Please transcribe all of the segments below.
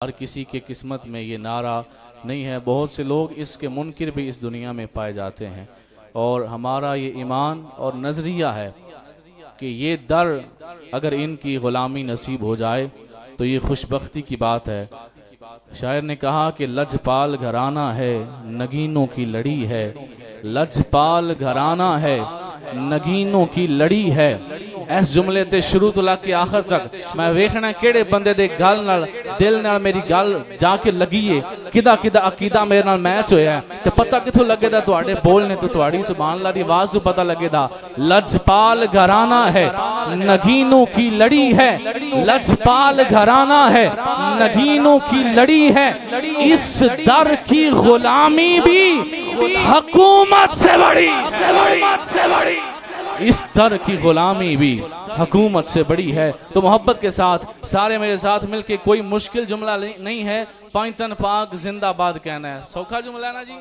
हर किसी के किस्मत में ये नारा नहीं है। बहुत से लोग इसके मुनकिर भी इस दुनिया में पाए जाते हैं और हमारा ये ईमान और नज़रिया है कि ये दर अगर इनकी ग़ुलामी नसीब हो जाए तो ये खुशबख्ती की बात है। शायर ने कहा कि लजपाल घराना है नगीनों की लड़ी है, लजपाल घराना है नगीनों की लड़ी है। इस जुमले ते शुरू तो लाके आखिर तक मैं वेखना केड़े बंदे दे गल नाल दिल नाल मेरी गल जाके लगी है, किदा किदा अकीदा मेरे नाल मैच होया है ते पता किथों लगेदा तुहाडे बोल ने तो तुहाडी सुभान अल्लाह दी आवाज तो पता लगेदा। लजपाल घराना है नगीनों की लड़ी है, लजपाल घराना है नगीनों की लड़ी है। इस दर की गुलामी भी हुकूमत से बड़ी, इस दर की गुलामी भी हुकूमत से बड़ी है। तो मोहब्बत के साथ सारे मेरे साथ मिलके कोई मुश्किल जुमला नहीं है, पाइतन पाक जिंदाबाद कहना है। सौखा जुमला है ना जी,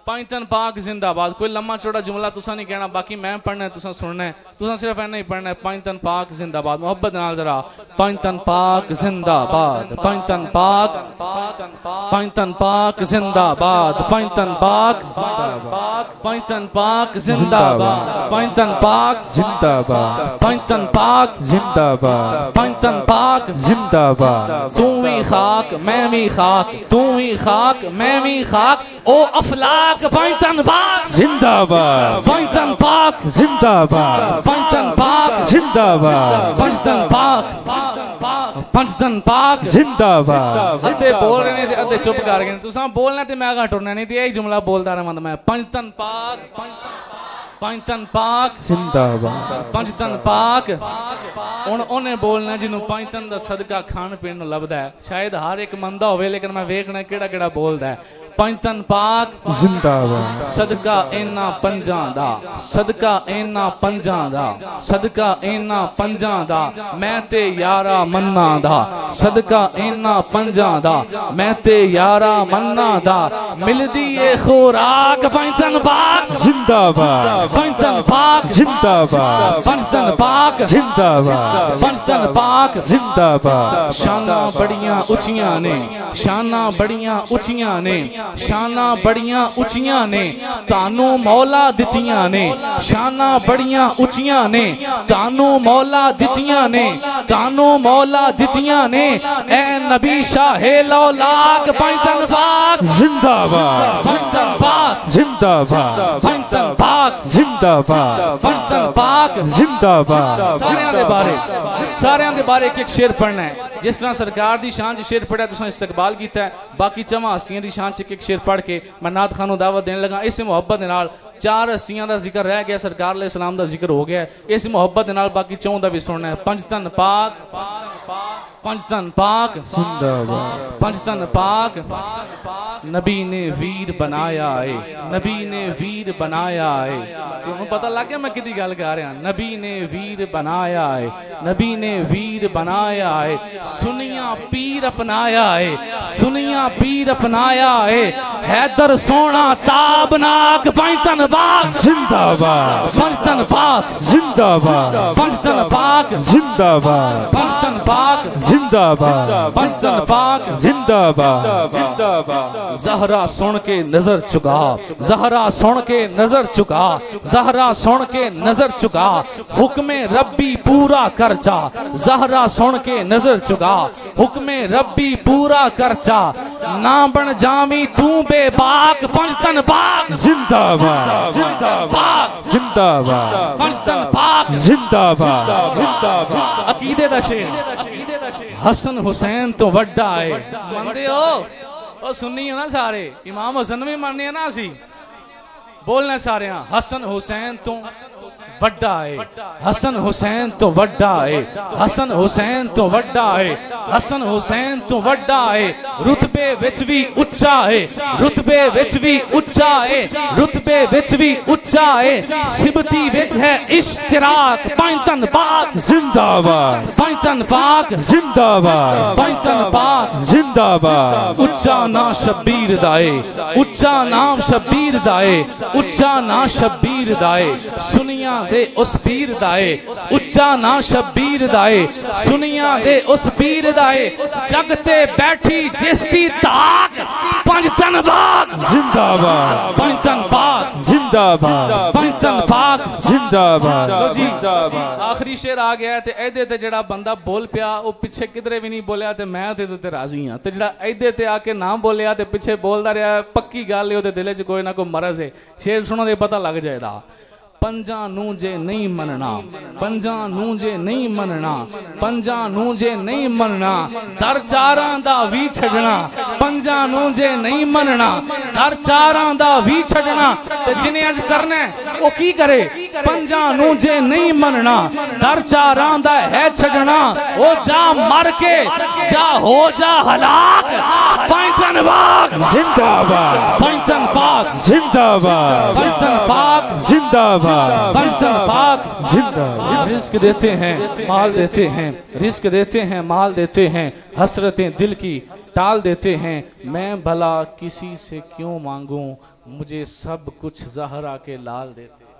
पाइतन पाक जिंदाबाद। कोई लम्मा चौड़ा जुमला तुसा नहीं कहना, बाकी मैं पढ़ना है तुसा सुनना है, तुसा सिर्फ ऐना ही पढ़ना है पाइतन पाक जिंदाबाद। मोहब्बत नाल जरा पाइतन पाक जिंदाबाद, पाइतन पाक, पाइतन पाक जिंदाबाद, पाइतन पाक, पाइतन पाक जिंदाबाद, पाइतन पाक जिंदाबाद, पाइतन पाक जिंदाबाद, पाइतन पाक जिंदाबाद। तू भी खाक मैं भी खाक, तू भी खाक मैं भी खाक, ओ अफलाक पाइतन पाक जिंदाबाद, पाइतन पाक जिंदाबाद, पाइतन पाक जिंदाबाद, पाइतन पाक, पाइतन पाक जिंदाबाद। अद्धे बोल रहे ने ते अद्धे चुप कर गए। तुसां बोलना ते मैं अगा टुरना नहीं ते यही जुमला बोलदा रहां मैं। पाइतन पाक, पाइतन पाक जिंदाबाद, पाइतन पाक। हुण उन्हें बोलना जिन्हों पाइतन दा सदका खान पीन नूं लभदा है। शायद हर एक मंदा होवे लेकिन मैं वेखना केड़ा केड़ा बोलदा है। पाइतन पाक जिंदाबाद, सदका इन्ना पंजां दा, सदका इन्ना पंजां दा, सदका इन्ना पंजां दा, मैं ते यारा मन्ना दा, सदका इन्ना पंजां दा, मैं ते यारा मन्ना दा। मिलदी ए खुराक पाइतन पाक जिंदाबाद, पाइतन पाक जिंदाबाद, पाइतन पाक जिंदाबाद, पाइतन पाक जिंदाबाद। शाना बड़ियां उचियां ने, शाना बड़ियां उचियां ने, शाना बड़ियां उचियां ने, तानू मौला दितियां ने, शाना बड़ियां उचियां ने, तानू मौला दितियां ने, तानू मौला दितियां ने। ए नबी शाहे लौलाक पाइतन पाक जिंदाबाद, पाइतन पाक जिंदाबाद, पाइतन पाक जिंदाबाद, पाइतन पाक जिंदाबाद। सारियां दे बारे एक शेर पढ़ना है। जिस तरह सरकार दी शान च शेर पढ़िया तुसां इस्तकबाल कीता है, बाकी चमा हस्तियां दी शान च एक शेर पढ़ के मैं नात खान नूं दावत देने लगा। इस मोहब्बत दे नाल चार हस्तियां दा जिक्र रह गया, सरकार अलैहि सलाम दा जिक्र हो गया। इस मोहब्बत दे नाल बाकी चौं दा भी सुनना है। पंजतन पाक, पंजतन पाक जिंदाबाद, पंजतन पाक। नबी ने वीर बनाया है, नबी ने वीर बनाया है। तुहानूं पता लग गया मैं किहदी गल कर रहा। नबी ने वीर बनाया है, नबी ने वीर बनाया है, सुनिया पीर अपनाया है, सुनिया पीर अपनाया है। हैदर सोना ताबनाक पाइतन पाक जिंदाबाद, पंजतन पाक जिंदाबाद, पंजतन पाक जिंदाबाद, पंजतन पाक जिंदाबाद, पंजतन पाक जिंदाबाद, जिंदाबाद। ज़हरा सुन के नजर चुका, ज़हरा सुन के नजर चुका, ज़हरा सुन के नजर चुका, हुक्मे रब्बी पूरा कर जा। ज़हरा सुन के नजर चुका, हुक्मे रब्बी पूरा कर जा। ना बन जामी तू बेबाक पंजतन पाक जिंदाबाद, जिंदाबाद, जिंदाबाद, पंजतन पाक जिंदाबाद, जिंदाबाद। अकीदे दा शेर। हसन हुसैन तो वड्डा है, मनदे हो? सुन्नी है ना सारे, इमाम हसन भी मानने ना असी। बोलना सारे हसन हुसैन तो वड्डा है, हसन हुसैन तो वड्डा है, हसन हुसैन तो वड्डा है, हसन हुसैन तो वड्डा है। रुतबे विच भी उच्चा है, रुतबे विच भी उच्चा है, रुतबे विच भी उच्चा है। सिबती विच है इश्तिराक पाइतन पाक जिंदाबाद, पाइतन पाक जिंदाबाद, पाइतन पाक जिंदाबाद। उच्चा नाम शब्बीर दाए, उच्चा नाम शब्बीर दाए, उच्चा ना शब्बीर दाए सुनिया दे उस पीर दाए, उच्चा ना शब्बीर दाए सुनिया दे उस पीर दाए, जगते बैठी जिसती ताक पंजतन पाक जिंदाबाद, पंजतन पाक जिंदाबाद, पंजतन पाक जिंदाबाद, जिंदाबाद। आखिरी शेर आ गया ते एदे ते जड़ा बंदा बोल पिया वो पिछे किधरे भी नहीं बोलिया ते मैं ते राजी हाँ, ते जड़ा एदे ते आके ना बोलिया ते पिछे बोलदा रहा पक्की गल है, दिल च कोई ना कोई मरज है। शेर सुनो दे पता लग जाएगा। पंजा नू जे नहीं मनना, पंजा नू जे नहीं मनना, पंजा नू जे नहीं मनना दर चारां दा वी छड़ना, पंजा नू जे नहीं मनना दर चारां दा वी छड़ना, ते जिन्हें अज करना वो की करे। पंजा नू जे नहीं मनना दर चारां दा है छड़ना, वो जा मर के जा हो जा हलाक पंजतन पाक जिंदाबाद, पंजतन पाक जिंदाबाद, पंजतन पाक जिंदाबाद, पंजतन पाक जिंदाबाद। रिस्क देते हैं माल देते हैं, रिस्क देते हैं माल देते हैं, हसरतें दिल की टाल देते हैं। मैं भला किसी से क्यों मांगूं, मुझे सब कुछ ज़हरा के लाल देते हैं।